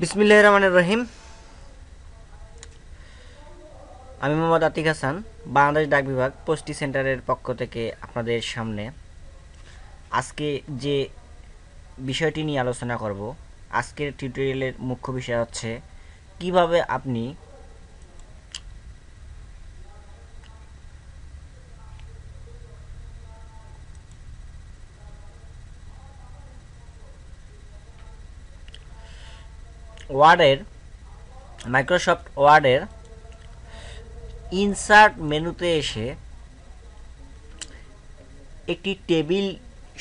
বিসমিল্লাহির রহমানির রহিম। আমি মোহাম্মদ আতিক হাসান, বাংলাদেশ ডাক বিভাগ পোস্টি সেন্টারের পক্ষ থেকে আপনাদের সামনে আজকে যে বিষয়টি নিয়ে আলোচনা করব। আজকের টিউটোরিয়ালের মুখ্য বিষয় হচ্ছে কিভাবে আপনি মাইক্রোসফট ওয়ার্ডের ইনসার্ট মেনুতে এসে একটি টেবিল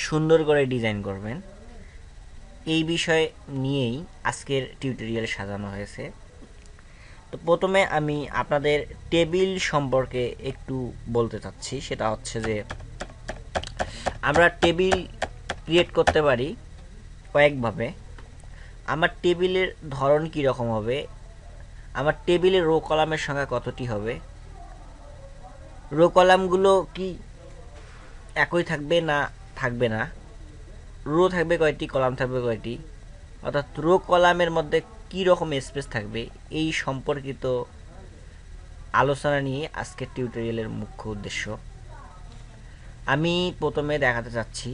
সুন্দর করে ডিজাইন করবেন। এই বিষয় নিয়েই আজকের টিউটোরিয়াল সাজানো হয়েছে। তো প্রথমে আমি আপনাদের টেবিল সম্পর্কে একটু বলতে চাচ্ছি। সেটা হচ্ছে যে আমরা টেবিল ক্রিয়েট করতে পারি কয়েকভাবে। আমার টেবিলের ধরন কী রকম হবে, আমার টেবিলের রো কলামের সংখ্যা কতটি হবে, রো কলামগুলো কি একই থাকবে না থাকবে না, রো থাকবে কয়টি, কলাম থাকবে কয়টি, অর্থাৎ রো কলামের মধ্যে কী রকম স্পেস থাকবে, এই সম্পর্কিত আলোচনা নিয়ে আজকের টিউটোরিয়ালের মুখ্য উদ্দেশ্য। আমি প্রথমে দেখাতে চাচ্ছি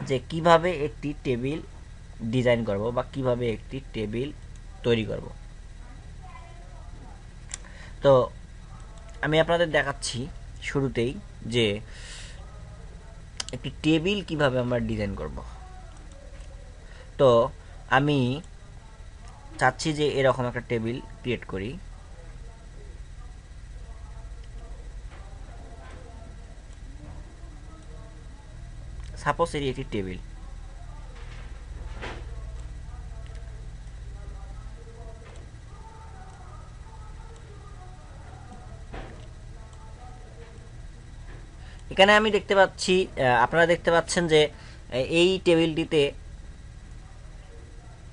যে কিভাবে একটি টেবিল ডিজাইন করব বা কিভাবে একটি টেবিল তৈরি করব। তো আমি আপনাদের দেখাচ্ছি শুরুতেই যে একটি টেবিল কিভাবে আমরা ডিজাইন করব। তো আমি চাচ্ছি যে এরকম একটা টেবিল ক্রিয়েট করি। সাপোজ এটি একটি টেবিল। এখানে আমি দেখতে পাচ্ছি, আপনারা দেখতে পাচ্ছেন যে এই টেবিলটিতে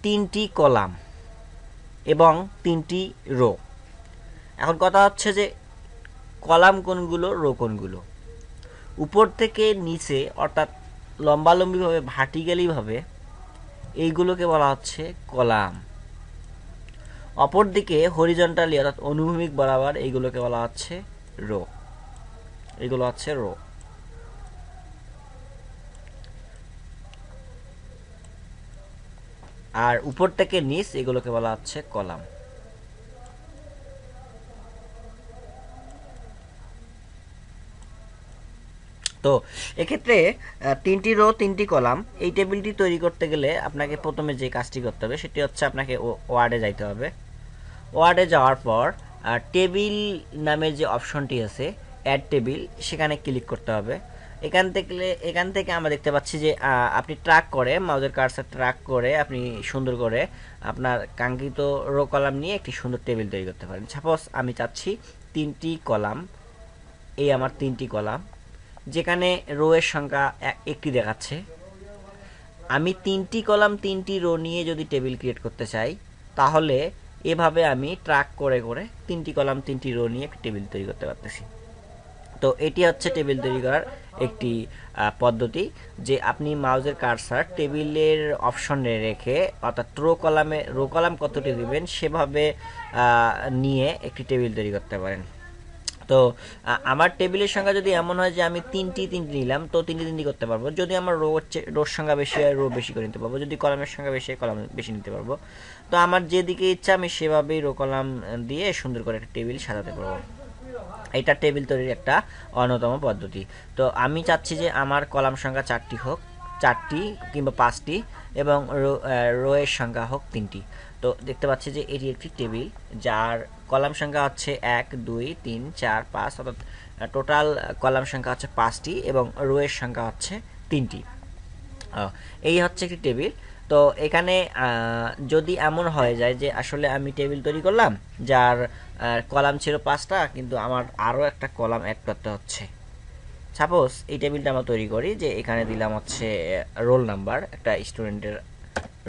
3টি কলাম এবং 3টি রো। এখন কথা হচ্ছে যে কলাম কোনগুলো, রো কোনগুলো। উপর থেকে নিচে অর্থাৎ লম্বালম্বিভাবে ভার্টিক্যালিভাবে এইগুলোকে বলা হচ্ছে কলাম। অপরদিকে হরিজন্টালি অর্থাৎ অনুভূমিক বরাবর এইগুলোকে বলা হচ্ছে রো। এগুলো হচ্ছে রো। আর উপর থেকে নিচ এগুলোকে বলা হচ্ছে কলাম। তো এক্ষেত্রে 3টি রো 3টি কলাম এই টেবিলটি তৈরি করতে গেলে আপনাকে প্রথমে যে কাজটি করতে হবে সেটি হচ্ছে আপনাকে ওয়ার্ডে যাইতে হবে। ওয়ার্ডে যাওয়ার পর টেবিল নামের যে অপশনটি আছে অ্যাড টেবিল, সেখানে ক্লিক করতে হবে। এখান থেকে আমরা দেখতে পাচ্ছি যে আপনি ট্র্যাক করে মাউসের কার্সার ট্র্যাক করে আপনি সুন্দর করে আপনার কাঙ্ক্ষিত রো কলাম নিয়ে একটি সুন্দর টেবিল তৈরি করতে পারেন। সাপোজ আমি চাচ্ছি 3টি কলাম, এই আমার 3টি কলাম, যেখানে রো এর সংখ্যা একটি দেখাচ্ছে। আমি 3টি কলাম 3টি রো নিয়ে যদি টেবিল ক্রিয়েট করতে চাই তাহলে এভাবে আমি ট্র্যাক করে করে 3টি কলাম 3টি রো নিয়ে একটি টেবিল তৈরি করতে পারতেছি। তো এটি হচ্ছে টেবিল তৈরি করার একটি পদ্ধতি, যে আপনি মাউসের কার্সার টেবিলের অপশনে রেখে অর্থাৎ রো কলাম কতটি দিবেন সেভাবে নিয়ে একটি টেবিল তৈরি করতে পারেন। তো আমার টেবিলের সংখ্যা যদি এমন হয় যে আমি 3টি নিলাম, তো 3টি করতে পারবো। যদি আমার রোর সংখ্যা বেশি হয় রো বেশি করে নিতে পারবো, যদি কলামের সংখ্যা বেশি হয় কলাম বেশি নিতে পারবো। তো আমার যেদিকে ইচ্ছা আমি সেভাবেই রো কলাম দিয়ে সুন্দর করে একটা টেবিল সাজাতে পারবো। এটা টেবিল তৈরির একটা অন্যতম পদ্ধতি। তো আমি চাচ্ছি যে আমার কলাম সংখ্যা 4টি হোক, 4টি কিংবা 5টি, এবং রো এর সংখ্যা হোক 3টি। তো দেখতে পাচ্ছি যে এটি একটি টেবিল যার কলাম সংখ্যা হচ্ছে 1 2 3 4 5, অর্থাৎ টোটাল কলাম সংখ্যা হচ্ছে 5টি এবং রো এর সংখ্যা হচ্ছে 3টি। এই হচ্ছে একটি টেবিল। তো এখানে যদি এমন হয়ে যায় যে আসলে আমি টেবিল তৈরি করলাম যার কলাম ছিল 5টা, কিন্তু আমার আরও একটা কলাম অ্যাড করতে হচ্ছে। সাপোজ এই টেবিলটা আমরা তৈরি করি যে এখানে দিলাম হচ্ছে রোল নাম্বার, একটা স্টুডেন্টের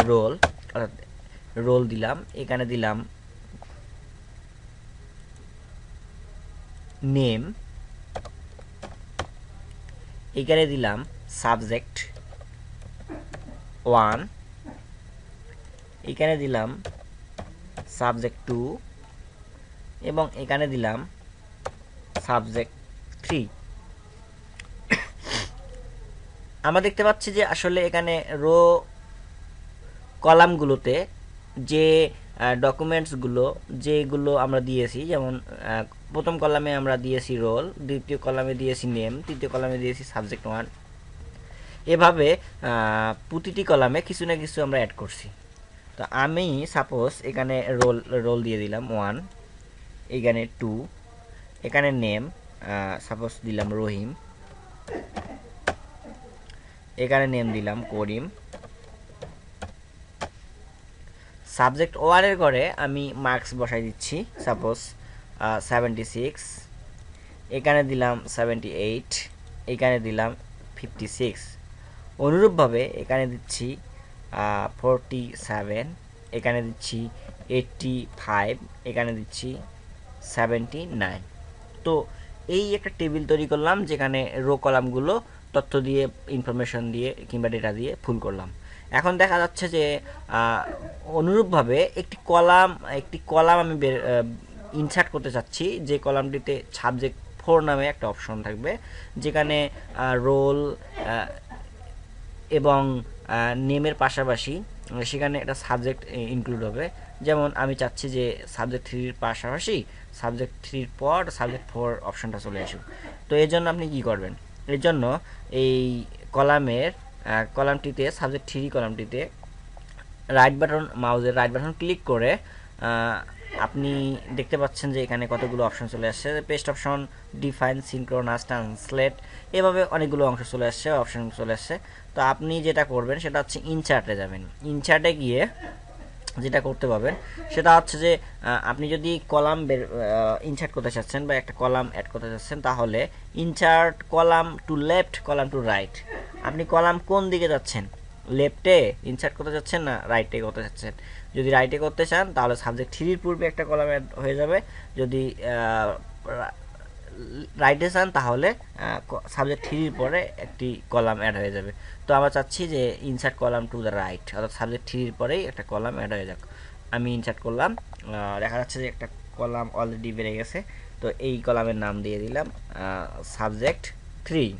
রোল, অর্থাৎ রোল দিলাম, এখানে দিলাম নেম, এখানে দিলাম সাবজেক্ট 1, এখানে দিলাম সাবজেক্ট 2 এবং এখানে দিলাম সাবজেক্ট 3। আমরা দেখতে পাচ্ছি যে আসলে এখানে রো কলামগুলোতে যে ডকুমেন্টসগুলো যেগুলো আমরা দিয়েছি, যেমন প্রথম কলামে আমরা দিয়েছি রোল, দ্বিতীয় কলামে দিয়েছি নেম, তৃতীয় কলামে দিয়েছি সাবজেক্ট 1, এভাবে প্রতিটি কলামে কিছু না কিছু আমরা অ্যাড করছি। তো আমি সাপোজ এখানে রোল দিয়ে দিলাম 1, এখানে 2, এখানে নেম সাপোজ দিলাম রহিম, এখানে নেম দিলাম করিম। সাবজেক্ট 1 এর ঘরে আমি মার্কস বসাই দিচ্ছি, সাপোজ 76, এখানে দিলাম 78, এখানে দিলাম 56। অনুরূপভাবে এখানে দিচ্ছি 47, এখানে দিচ্ছি 85, এখানে দিচ্ছি 79। তো এই একটা টেবিল তৈরি করলাম যেখানে রো কলামগুলো তথ্য দিয়ে, ইনফরমেশন দিয়ে কিংবা ডেটা দিয়ে ফুল করলাম। এখন দেখা যাচ্ছে যে অনুরূপভাবে একটি কলাম আমি ইনসার্ট করতে চাচ্ছি, যে কলামটিতে সাবজেক্ট 4 নামে একটা অপশন থাকবে, যেখানে রোল এবং নেমের পাশাপাশি সেখানে একটা সাবজেক্ট ইনক্লুড হবে। যেমন আমি চাচ্ছি যে সাবজেক্ট 3 এর পাশাপাশি সাবজেক্ট 3 এর পর সাবজেক্ট 4 অপশনটা চলে আসুক। তো এর জন্য আপনি কি করবেন, এর জন্য এই কলামটিতে সাবজেক্ট 3 কলামটিতে মাউসের রাইট বাটন ক্লিক করে আপনি দেখতে পাচ্ছেন যে এখানে কতগুলো অপশন চলে আসছে, paste option, define, synchronous, translate, এভাবে অনেকগুলো অংশ চলে আসছে, অপশন চলে আসছে। তো আপনি যেটা করবেন সেটা হচ্ছে ইনচার্টে যাবেন। ইনচার্টে গিয়ে যেটা করতে পারবেন সেটা হচ্ছে যে আপনি যদি কলাম ইনসার্ট করতে চাচ্ছেন বা একটা কলাম অ্যাড করতে চাচ্ছেন, তাহলে insert column to left, column to right. আপনি কলাম কোন দিকে যাচ্ছেন, লেফটে ইনসার্ট করতে চাচ্ছেন না রাইটে করতে চাচ্ছেন? যদি রাইটে করতে চান তাহলে সাবজেক্ট 3 এর পূর্বে একটা কলাম অ্যাড হয়ে যাবে, যদি রাইটে চান তাহলে সাবজেক্ট 3 এর পরে একটি কলাম অ্যাড হয়ে যাবে। তো আমরা চাচ্ছি যে insert column to the right, অর্থাৎ সাবজেক্ট 3 এর পরেই একটা কলাম অ্যাড হয়ে যাক। আমি ইনসার্ট করলাম, দেখা যাচ্ছে যে একটা কলাম অলরেডি বেড়ে গেছে। তো এই কলামের নাম দিয়ে দিলাম সাবজেক্ট 3।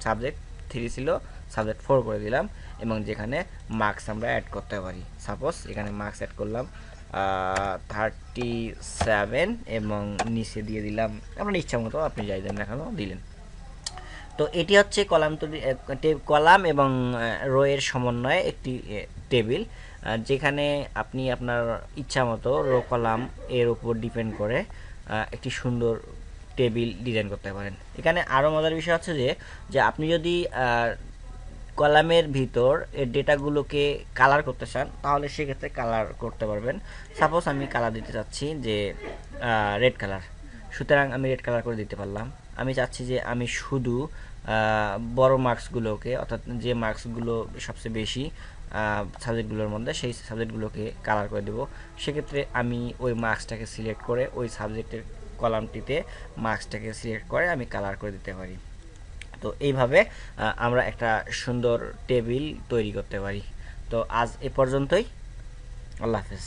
সাবজেক্ট 3 ছিল, সাবজেক্ট 4 করে দিলাম, এবং যেখানে মার্কস আমরা অ্যাড করতে পারি। সাপোজ এখানে মার্কস অ্যাড করলাম 37 এবং নিচে দিয়ে দিলাম আপনার ইচ্ছা মতো, আপনি যাই দেন না কেন দিলেন। তো এটি হচ্ছে কলাম এবং রো এর সমন্বয়ে একটি টেবিল, যেখানে আপনি আপনার ইচ্ছা মতো রো কলাম এর উপর ডিপেন্ড করে একটি সুন্দর টেবিল ডিজাইন করতে পারেন। এখানে আরও মজার বিষয় হচ্ছে যে আপনি যদি কলামের ভিতর এর ডেটাগুলোকে কালার করতে চান তাহলে সেক্ষেত্রে কালার করতে পারবেন। সাপোজ আমি কালার দিতে চাচ্ছি যে রেড কালার, সুতরাং আমি রেড কালার করে দিতে পারলাম। আমি চাচ্ছি যে আমি শুধু বড় মার্কসগুলোকে, অর্থাৎ যে মার্কসগুলো সবচেয়ে বেশি সাবজেক্টগুলোর মধ্যে, সেই সাবজেক্টগুলোকে কালার করে দেব। সেক্ষেত্রে আমি ওই মার্কসটাকে সিলেক্ট করে ওই সাবজেক্টের কলামটিতে মার্কসটাকে সিলেক্ট করে আমি কালার করে দিতে পারি। তো এইভাবে আমরা একটা সুন্দর টেবিল তৈরি করতে পারি। তো আজ এ পর্যন্তই, আল্লাহ হাফেজ।